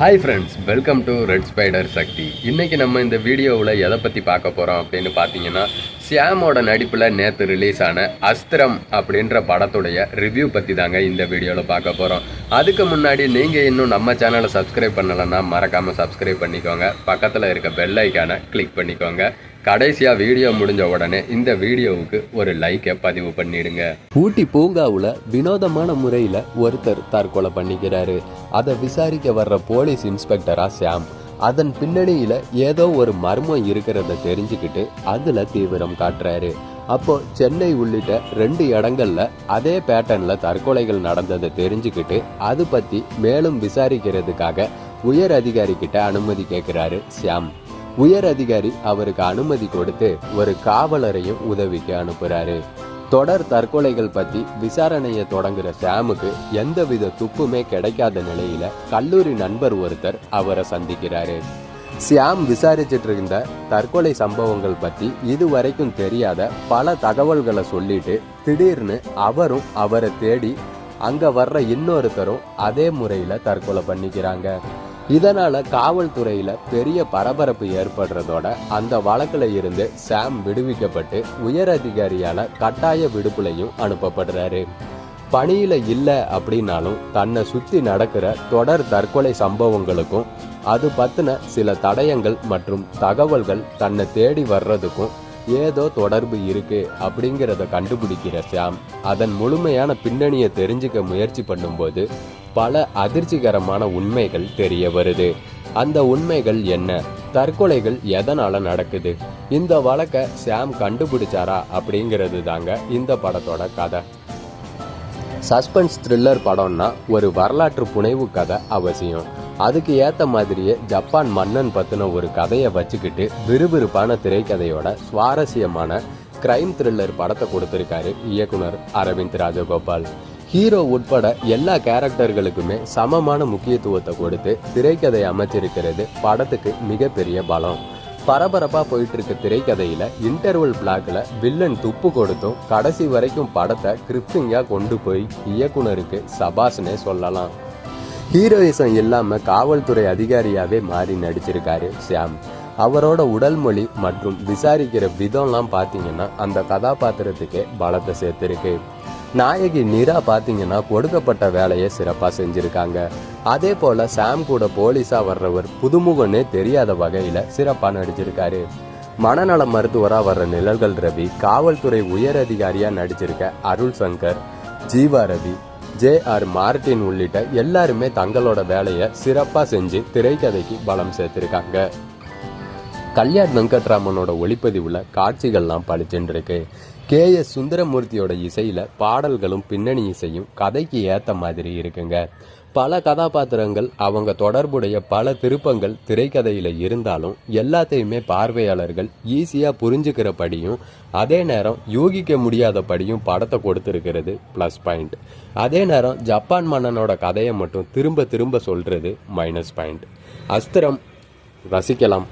Hi friends, welcome to red spider Shakti. இன்றைக்கி நம்ம இந்த வீடியோவில் எதை பற்றி பார்க்க போகிறோம் அப்படின்னு பார்த்தீங்கன்னா, ஷியாமோட நடிப்பில் நேற்று ரிலீஸ் ஆன அஸ்திரம் அப்படின்ற படத்துடைய ரிவ்யூ பற்றி தாங்க இந்த வீடியோவில் பார்க்க போகிறோம். அதுக்கு முன்னாடி நீங்கள் இன்னும் நம்ம சேனலை சப்ஸ்கிரைப் பண்ணலைன்னா மறக்காமல் சப்ஸ்கிரைப் பண்ணிக்கோங்க. பக்கத்தில் இருக்க பெல் ஐக்கானை கிளிக் பண்ணிக்கோங்க. கடைசியாக வீடியோ முடிஞ்ச உடனே இந்த வீடியோவுக்கு ஒரு லைக்கை பதிவு பண்ணிடுங்க. ஊட்டி பூங்காவில் வினோதமான முறையில் ஒருத்தர் தற்கொலை பண்ணிக்கிறாரு. அதை விசாரிக்க வர்ற போலீஸ் இன்ஸ்பெக்டரா ஷியாம் அதன் பின்னணியில் ஏதோ ஒரு மர்மம் இருக்கிறத தெரிஞ்சுக்கிட்டு அதில் தீவிரம் காட்டுறாரு. அப்போ சென்னை உள்ளிட்ட 2 இடங்கள்ல அதே பேட்டர்ன்ல தற்கொலைகள் நடந்ததை தெரிஞ்சுக்கிட்டு அது பற்றி மேலும் விசாரிக்கிறதுக்காக உயர் அதிகாரி கிட்ட அனுமதி கேட்கிறாரு ஷியாம். உயர் அதிகாரி அவருக்கு அனுமதி கொடுத்து ஒரு காவலரையும் உதவிக்கு அனுப்புறாரு. தொடர் தற்கொலைகள் பத்தி விசாரணையை தொடங்குற ஷியாமுக்கு எந்தவித துப்புமே கிடைக்காத நிலையில கல்லூரி நண்பர் ஒருத்தர் அவரை சந்திக்கிறாரு. ஷியாம் விசாரிச்சுட்டு இருந்த தற்கொலை சம்பவங்கள் பத்தி இதுவரைக்கும் தெரியாத பல தகவல்களை சொல்லிட்டு திடீர்னு அவரும் அவரை தேடி அங்க வர்ற இன்னொருத்தரும் அதே முறையில தற்கொலை பண்ணிக்கிறாங்க. இதனால காவல்துறையில பெரிய பரபரப்பு ஏற்படுறதோட அந்த வழக்குல இருந்து ஷியாம் விடுவிக்கப்பட்டு உயர் அதிகாரியால கட்டாய விடுப்புலையும் அனுப்பப்படுறாரு. பணியில இல்ல அப்படின்னாலும் தன்னை சுத்தி நடக்கிற தொடர் தற்கொலை சம்பவங்களுக்கும் அது பத்தின சில தடயங்கள் மற்றும் தகவல்கள் தன்னை தேடி வர்றதுக்கும் ஏதோ தொடர்பு இருக்கு அப்படிங்கிறத கண்டுபிடிக்கிற ஷியாம் அதன் முழுமையான பின்னணியை தெரிஞ்சுக்க முயற்சி பண்ணும்போது பல அதிர்ச்சிகரமான உண்மைகள் தெரிய வருது. அந்த உண்மைகள் என்ன? தற்கொலைகள் எதனால நடக்குது? இந்த வழக்க ஷியாம் கண்டுபிடிச்சாரா அப்படிங்கிறது தாங்க இந்த படத்தோட கதை. சஸ்பென்ஸ் த்ரில்லர் படம்னா ஒரு வரலாற்று புனைவு கதை அவசியம். அதுக்கு ஏற்ற மாதிரியே ஜப்பான் மன்னன் பற்றின ஒரு கதையை வச்சுக்கிட்டு விறுவிறுப்பான திரைக்கதையோட சுவாரஸ்யமான கிரைம் த்ரில்லர் படத்தை கொடுத்திருக்காரு இயக்குனர் அரவிந்த் ராஜகோபால். ஹீரோ உட்பட எல்லா கேரக்டர்களுக்குமே சமமான முக்கியத்துவத்தை கொடுத்து திரைக்கதை அமைச்சிருக்கிறது படத்துக்கு மிகப்பெரிய பலம். பரபரப்பா போயிட்டு இருக்க திரைக்கதையில இன்டர்வல் பிளாக்ல வில்லன் துப்பு கொடுத்தும் கடைசி வரைக்கும் படத்தை கிரிப்டிங்கா கொண்டு போய் இயக்குனருக்கு சபாஷ்னே சொல்லலாம். ஹீரோயிசம் இல்லாம காவல்துறை அதிகாரியாவே மாறி நடிச்சிருக்காரு ஷியாம். அவரோட உடல் மொழி மற்றும் விசாரிக்கிற விதம்லாம் பாத்தீங்கன்னா அந்த கதாபாத்திரத்துக்கே பலத்தை சேர்த்திருக்கு. நாயகி நிரா பாத்தீங்கன்னா கொடுக்கப்பட்ட வேலையை சிறப்பா செஞ்சிருக்காங்க. அதே போல ஷியாம் கூட போலீஸா வர்றவர் புதுமுகனே தெரியாத வகையில சிறப்பா நடிச்சிருக்காரு. மனநல மருத்துவரா வர்ற நிழல்கள் ரவி, காவல்துறை உயர் அதிகாரியா நடிச்சிருக்க அருள் சங்கர், ஜீவா ரவி, JR மார்டின் உள்ளிட்ட எல்லாருமே தங்களோட வேலையை சிறப்பா செஞ்சு திரைக்கதைக்கு பலம் சேர்த்திருக்காங்க. கல்யாண் வெங்கட்ராமனோட ஒளிப்பதிவுல காட்சிகள்லாம் பளிச்சுன்னு இருக்கு. KS சுந்தரமூர்த்தியோட இசையில பாடல்களும் பின்னணி இசையும் கதைக்கு ஏத்த மாதிரி இருக்குங்க. பல கதாபாத்திரங்கள் அவங்க தொடர்புடைய பல திருப்பங்கள் திரைக்கதையில இருந்தாலும் எல்லாத்தையுமே பார்வையாளர்கள் ஈஸியா புரிஞ்சுக்கிறபடியும் அதே நேரம் யூகிக்க முடியாதபடியும் படத்தை கொடுத்திருக்கிறது பிளஸ் பாயிண்ட். அதே நேரம் ஜப்பான் மன்னனோட கதையை மட்டும் திரும்ப திரும்ப சொல்றது மைனஸ் பாயிண்ட். அஸ்திரம் ரசிக்கலாம்.